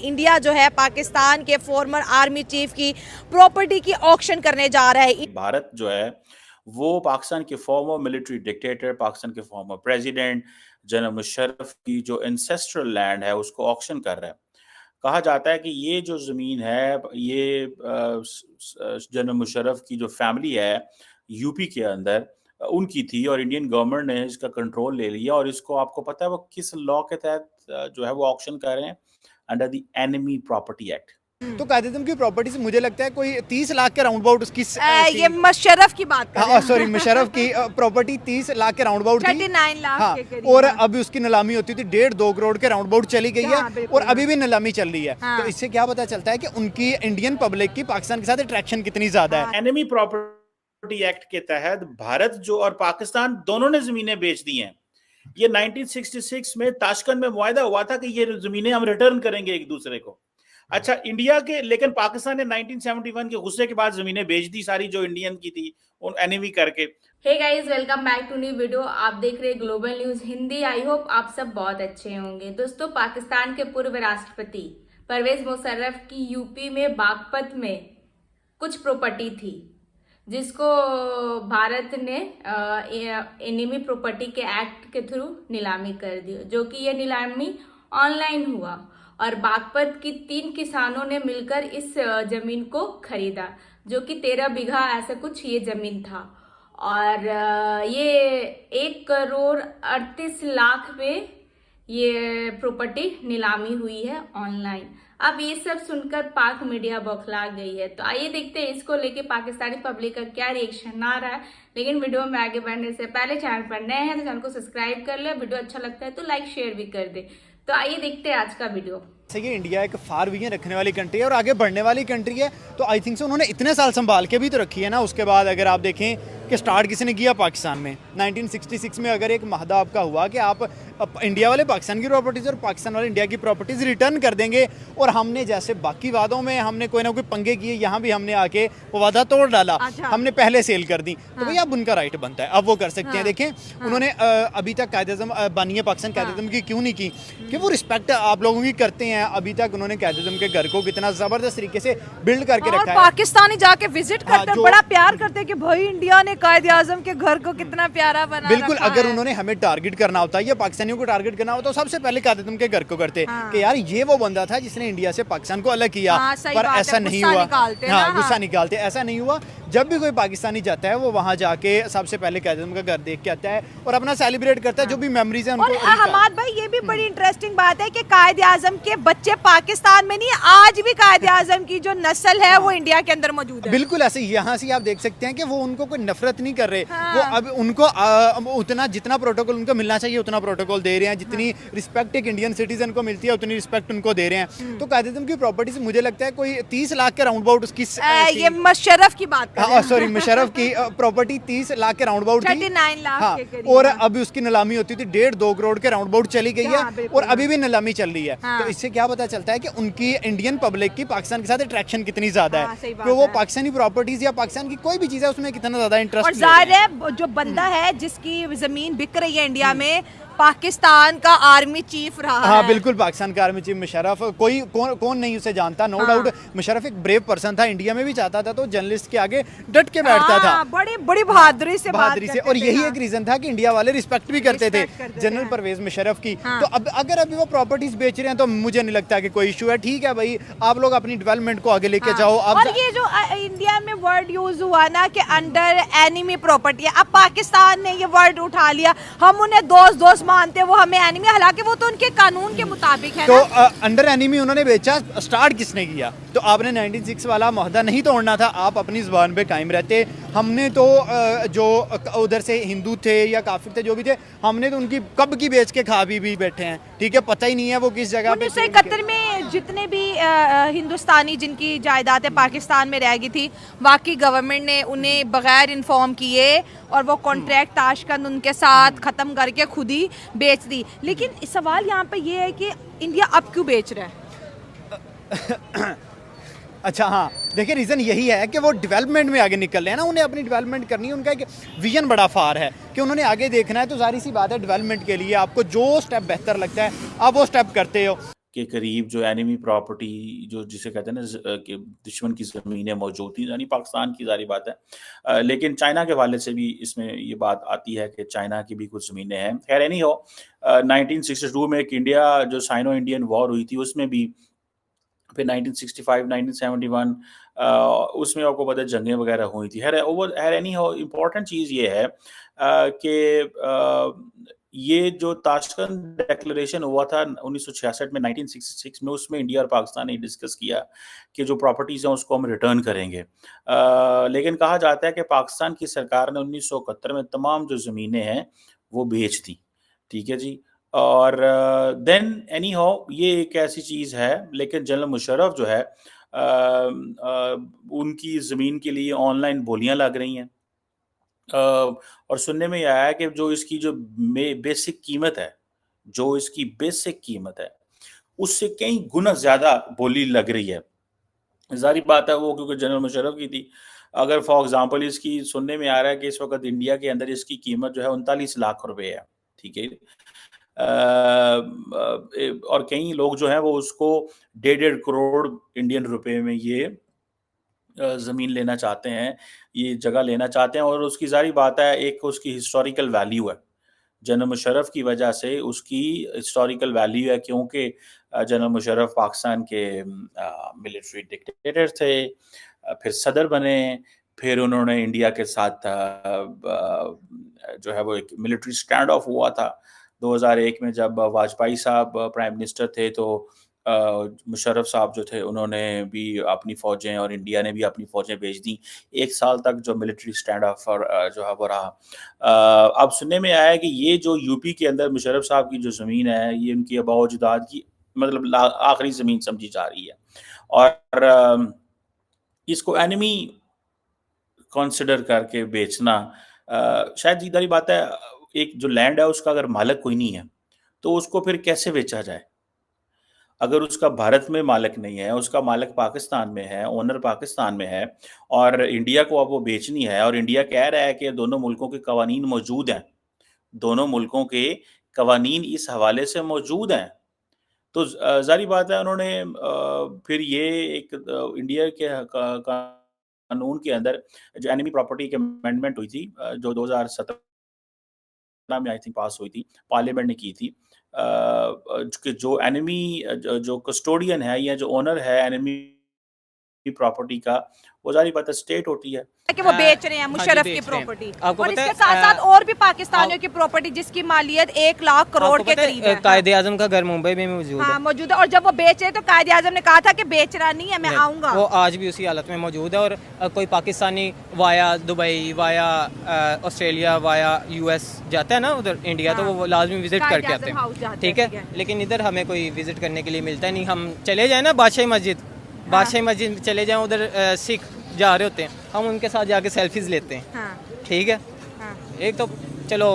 India जो है पाकिस्तान के फॉर्मर आर्मी चीफ की प्रॉपर्टी की ऑक्शन करने जा रहा है। भारत जो है वो पाकिस्तान के फॉर्मर मिलिट्री डिक्टेटर, पाकिस्तान के फॉर्मर प्रेसिडेंट जनरल मुशर्रफ की जो एंसेस्ट्रल लैंड है उसको ऑक्शन कर रहा है। कहा जाता है कि ये जो ज़मीन है ये जनरल मुशर्रफ की जो फैमिली है यूपी के अंदर उनकी थी और इंडियन गवर्नमेंट ने इसका कंट्रोल ले लिया और इसको आपको पता है वो किस लॉ के तहत जो है वो ऑक्शन कर रहे हैं, under the enemy property act. तो कायदे की प्रॉपर्टी से मुझे लगता है कोई 30 लाख के राउंड अबाउट उसकी ये मुशर्रफ की बात कर रहे हैं। सॉरी मुशर्रफ की प्रॉपर्टी 30 लाख के राउंड अबाउट थी। 39 लाख हाँ, के करीब। और अभी उसकी नीलामी होती थी 1.5-2 करोड़ के राउंड अबाउट चली गई हाँ, है और अभी भी नीलामी चल रही है। हाँ। तो इससे क्या पता चलता है कि उनकी इंडियन पब्लिक की पाकिस्तान के साथ अट्रैक्शन कितनी ज्यादा है। एनिमी प्रॉपर्टी एक्ट के तहत भारत जो और पाकिस्तान दोनों ने जमीनें बेच दी हैं। ये 1966 में ताशकंद में मुआहदा हुआ था कि ये जमीनें हम रिटर्न करेंगे एक दूसरे को। अच्छा, इंडिया के लेकिन पाकिस्तान ने 1971 के गुस्से के बाद जमीनें बेच दी सारी जो इंडियन की थी उन एनिमी करके। Hey guys, welcome back to new video. आप देख रहे हैं global news Hindi. I hope आप सब बहुत अच्छे होंगे। दोस्तों, पाकिस्तान के पूर्व राष्ट्रपति परवेज मुशर्रफ की यूपी में बागपत में कुछ प्रॉपर्टी थी जिसको भारत ने एनिमी प्रॉपर्टी के एक्ट के थ्रू नीलामी कर दी, जो कि ये नीलामी ऑनलाइन हुआ और बागपत की 3 किसानों ने मिलकर इस जमीन को खरीदा, जो कि 13 बीघा ऐसा कुछ ये जमीन था और ये 1 करोड़ 38 लाख में ये प्रॉपर्टी नीलामी हुई है ऑनलाइन। अब ये सब सुनकर पाक मीडिया बौखला गई है। तो आइए देखते हैं इसको लेके पाकिस्तानी पब्लिक का क्या रिएक्शन आ रहा है। लेकिन वीडियो में आगे बढ़ने से पहले चैनल पर नए हैं तो चैनल को सब्सक्राइब कर ले, वीडियो अच्छा लगता है तो लाइक शेयर भी कर दे। तो आइए देखते हैं आज का वीडियो। ये इंडिया एक फार विजन रखने वाली कंट्री है और आगे बढ़ने वाली कंट्री है, तो आई थिंक से उन्होंने इतने साल संभाल के भी तो रखी है ना। उसके बाद अगर आप देखें कि स्टार्ट किसी ने किया पाकिस्तान में 1966 में, अगर एक महदा आपका हुआ कि आप इंडिया वाले पाकिस्तान की प्रॉपर्टीज़ और पाकिस्तान वाले इंडिया की प्रॉपर्टीज़ रिटर्न कर देंगे, और हमने जैसे बाकी वादों में हमने कोई ना कोई पंगे किए, यहाँ भी हमने आके वो वादा तोड़ डाला। अच्छा। हमने पहले सेल कर दी तो भाई अब उनका राइट बनता है, अब वो कर सकते हैं। देखें उन्होंने अभी तक कायदे-ए-आज़म बानिए पाकिस्तान कायदे-ए-आज़म की क्यों नहीं की कि वो रिस्पेक्ट आप लोगों की करते हैं। अभी तक उन्होंने कायदे-ए-आज़म के घर को कितना जबरदस्त तरीके से बिल्ड करके रखा है। पाकिस्तानी जाके विजिट करते हैं, बड़ा प्यार करते हैं कि भाई इंडिया ने कायदे-ए-आज़म के घर को कितना प्यारा बना बिल्कुल। रखा अगर है। उन्होंने हमें टारगेट करना होता या पाकिस्तानियों को टारगेट करना होता तो सबसे पहले कायदे-ए-आज़म के घर को करते कि यार ये वो बंदा था जिसने इंडिया से पाकिस्तान को अलग किया। पर ऐसा नहीं हुआ। हाँ, गुस्सा निकालते, ऐसा नहीं हुआ। जब भी कोई पाकिस्तानी जाता है वो वहाँ जाके सबसे पहले कायदे-ए-आज़म का घर देख के आता है और अपना सेलिब्रेट करता है जो भी मेमोरीज है उनको। और हमाद भाई, ये भी बड़ी इंटरेस्टिंग बात है कि कायदे-ए-आज़म के बच्चे पाकिस्तान में नहीं, आज भी कायदे-ए-आज़म की जो नस्ल है वो इंडिया के अंदर मौजूद है। बिल्कुल ऐसे यहाँ से आप देख सकते हैं कि वो उनको कोई नफरत नहीं कर रहे। वो अब उनको उतना जितना प्रोटोकॉल उनको मिलना चाहिए उतना प्रोटोकॉल दे रहे हैं, जितनी रिस्पेक्ट एक इंडियन सिटीजन को मिलती है उतनी रिस्पेक्ट उनको दे रहे हैं। तो कायदे-ए-आज़म की प्रॉपर्टी से मुझे लगता है कोई 30 लाख के राउंड अबाउट उसकी ये मुशर्रफ की बात कर रहे हैं। सॉरी मुशर्रफ की प्रॉपर्टी 30 लाख के राउंड अबाउट थी। 39 लाख हाँ, के करीब। और अभी उसकी नीलामी होती थी 1.5-2 करोड़ के राउंड अबाउट चली गई है और अभी भी नीलामी चल रही है। तो इससे क्या पता चलता है कि उनकी इंडियन पब्लिक की पाकिस्तान के साथ अट्रैक्शन कितनी ज्यादा है, तो वो पाकिस्तानी प्रॉपर्टीज या पाकिस्तान की कोई भी चीज है उसमें कितना ज्यादा इंटरेस्ट। और जाहिर है जो बंदा है जिसकी जमीन बिक रही है इंडिया में, पाकिस्तान का आर्मी चीफ रहा है। हाँ बिल्कुल, पाकिस्तान का आर्मी चीफ मुशर्रफ, कोई कौन नहीं उसे जानता। नो डाउट मुशर्रफ एक ब्रेव पर्सन था, इंडिया में भी चाहता था तो जर्नलिस्ट के आगे डट के बैठता था, बड़ी बहादुरी से और यही एक रीजन था कि इंडिया वाले रिस्पेक्ट भी करते थे जनरल परवेज मुशर्रफ की। तो अब अगर अभी वो प्रॉपर्टीज बेच रहे हैं तो मुझे नहीं लगता कि कोई इशू है। ठीक है भाई, आप लोग अपनी डेवलपमेंट को आगे लेके जाओ। और ये जो इंडिया में वर्ड यूज हुआ ना कि अंडर एनिमी प्रॉपर्टी है, अब पाकिस्तान ने ये वर्ड उठा लिया, हम उन्हें दोस्त मानते हैं, वो हमें एनिमी, हालांकि वो तो उनके कानून के मुताबिक है। तो अंडर एनिमी उन्होंने बेचा, स्टार्ट किसने किया? तो आपने 96 वाला मुआहदा नहीं तोड़ना था, आप अपनी जुबान पे कायम रहते। हमने तो जो उधर से हिंदू थे या काफिर थे जो भी थे, हमने तो उनकी कब की बेच के खा भी बैठे हैं। ठीक है, पता ही नहीं है वो किस जगह पे। 1971 में जितने भी हिंदुस्तानी जिनकी जायदादें पाकिस्तान में रह गई थी, वाकई गवर्नमेंट ने उन्हें बगैर इन्फॉर्म किए और वो कॉन्ट्रैक्ट ताशकंद उनके साथ ख़त्म करके खुद ही बेच दी। लेकिन सवाल यहाँ पे ये है कि इंडिया अब क्यों बेच रहा है? अच्छा हाँ, देखिए रीज़न यही है कि वो डेवलपमेंट में आगे निकल रहे हैं ना, उन्हें अपनी डेवलपमेंट करनी है। उनका एक विजन बड़ा फार है कि उन्होंने आगे देखना है। तो जाहिर सी बात है डेवलपमेंट के लिए आपको जो स्टेप बेहतर लगता है आप वो स्टेप करते हो। के करीब जो एनिमी प्रॉपर्टी जो जिसे कहते हैं ना कि दुश्मन की ज़मीनें मौजूद थी, यानी पाकिस्तान की ज़ाहिर बात है। लेकिन चाइना के हवाले से भी इसमें ये बात आती है कि चाइना की भी कुछ ज़मीनें हैं। खैर एनी हो 1962 में एक इंडिया जो साइनो इंडियन वॉर हुई थी उसमें भी, फिर 1965, 1971 उसमें आपको पता है जंगें वगैरह हुई थी। खैर एनी हाउ इम्पोर्टेंट चीज़ ये है कि ये जो ताशकंद डिक्लेरेशन हुआ था 1966 में, 1966 में, उसमें इंडिया और पाकिस्तान ने डिस्कस किया कि जो प्रॉपर्टीज़ हैं उसको हम रिटर्न करेंगे। लेकिन कहा जाता है कि पाकिस्तान की सरकार ने 1971 में तमाम जो ज़मीनें हैं वो बेच दी। ठीक है जी। और देन एनी हाउ ये एक ऐसी चीज़ है, लेकिन जनरल मुशर्रफ जो है उनकी ज़मीन के लिए ऑनलाइन बोलियां लग रही हैं। और सुनने में ये आया कि जो इसकी जो बेसिक कीमत है, जो इसकी बेसिक कीमत है उससे कई गुना ज़्यादा बोली लग रही है। ज़ाहिर बात है वो क्योंकि जनरल मुशर्रफ की थी। अगर फॉर एग्ज़ाम्पल इसकी सुनने में आ रहा है कि इस वक़्त इंडिया के अंदर इसकी कीमत जो है 39 लाख रुपए है, ठीक है? और कई लोग जो हैं वो उसको 1.5 करोड़ इंडियन रुपए में ये ज़मीन लेना चाहते हैं, ये जगह लेना चाहते हैं और उसकी ज़ाहिर बात है एक उसकी हिस्टोरिकल वैल्यू है। जनरल मुशर्रफ की वजह से उसकी हिस्टोरिकल वैल्यू है क्योंकि जनरल मुशर्रफ पाकिस्तान के मिलिट्री डिक्टेटर थे, फिर सदर बने, फिर उन्होंने इंडिया के साथ जो है वो एक मिलिट्री स्टैंड ऑफ हुआ था 2001 में जब वाजपेयी साहब प्राइम मिनिस्टर थे, तो मुशर्रफ साहब जो थे उन्होंने भी अपनी फ़ौजें और इंडिया ने भी अपनी फ़ौजें भेज दी। 1 साल तक जो मिलिट्री स्टैंड ऑफ जो है वो रहा। अब सुनने में आया है कि ये जो यूपी के अंदर मुशर्रफ साहब की जो ज़मीन है, ये उनकी आबा-ओ-अजदाद की मतलब आखिरी ज़मीन समझी जा रही है और इसको एनिमी कंसिडर करके बेचना शायद सीधी बात है। एक जो लैंड है उसका अगर मालिक कोई नहीं है तो उसको फिर कैसे बेचा जाए? अगर उसका भारत में मालिक नहीं है, उसका मालिक पाकिस्तान में है, ओनर पाकिस्तान में है और इंडिया को अब वो बेचनी है और इंडिया कह रहा है कि दोनों मुल्कों के कवानीन मौजूद हैं, दोनों मुल्कों के कवानीन इस हवाले से मौजूद हैं। तो ज़ाहिर बात है उन्होंने फिर ये एक इंडिया के कानून के अंदर जो एनिमी प्रॉपर्टी की अमेंडमेंट हुई थी जो 2017 में आई थिंक पास हुई थी, पार्लियामेंट ने की थी कि जो एनिमी जो कस्टोडियन है या जो ओनर है एनिमी प्रॉपर्टी का, वो ज़ाहिर बात है स्टेट होती है। कि वो बेच रहे हैं हाँ जी, मुशर्रफ की बेच रहे हैं। प्रॉपर्टी आपको और पता इसके है, साथ साथ और भी पाकिस्तानियों की प्रॉपर्टी जिसकी मालियत 1 लाख करोड़ के करीब है। कायदे आजम का घर मुंबई में मौजूद हाँ है। मौजूद है और जब वो बेच रहे तो कायदे आजम ने कहा था कि बेच रहा नहीं है, मैं आऊंगा। वो आज भी उसी हालत में मौजूद है और कोई Pakistani via Dubai, via Australia, via US जाता है ना उधर इंडिया, तो वो लाजमी विजिट कायदे करके आज़म हाउस आते जाते हैं। हैं, ठीक है, ठीक है। लेकिन इधर हमें कोई विजिट करने के लिए मिलता ही नहीं। हम चले जाए ना बादशाही मस्जिद में चले जाएं, उधर सिख जा रहे होते हैं, हम उनके साथ जाके सेल्फीज लेते हैं। हाँ, ठीक है, हाँ, एक तो चलो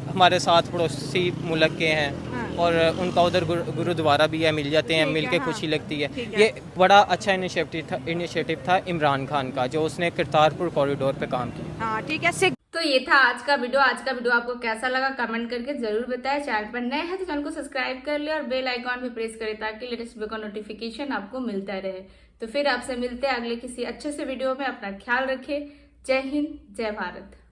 हमारे साथ पड़ोसी मुल्क के हैं हाँ। और उनका उधर गुरुद्वारा भी है, मिल जाते हैं, ठीक मिल है, के हाँ। खुशी लगती है। ठीक है। ये बड़ा अच्छा इनिशिएटिव था इमरान खान का, जो उसने करतारपुर कॉरिडोर पे काम किया। हाँ, ठीक है। सिख तो ये था आज का वीडियो। आज का वीडियो आपको कैसा लगा कमेंट करके जरूर बताएं। चैनल पर नए हैं तो चैनल को सब्सक्राइब कर ले और बेल आइकॉन भी प्रेस करें ताकि लेटेस्ट वीडियो का नोटिफिकेशन आपको मिलता रहे। तो फिर आपसे मिलते हैं अगले किसी अच्छे से वीडियो में। अपना ख्याल रखें। जय हिंद, जय भारत।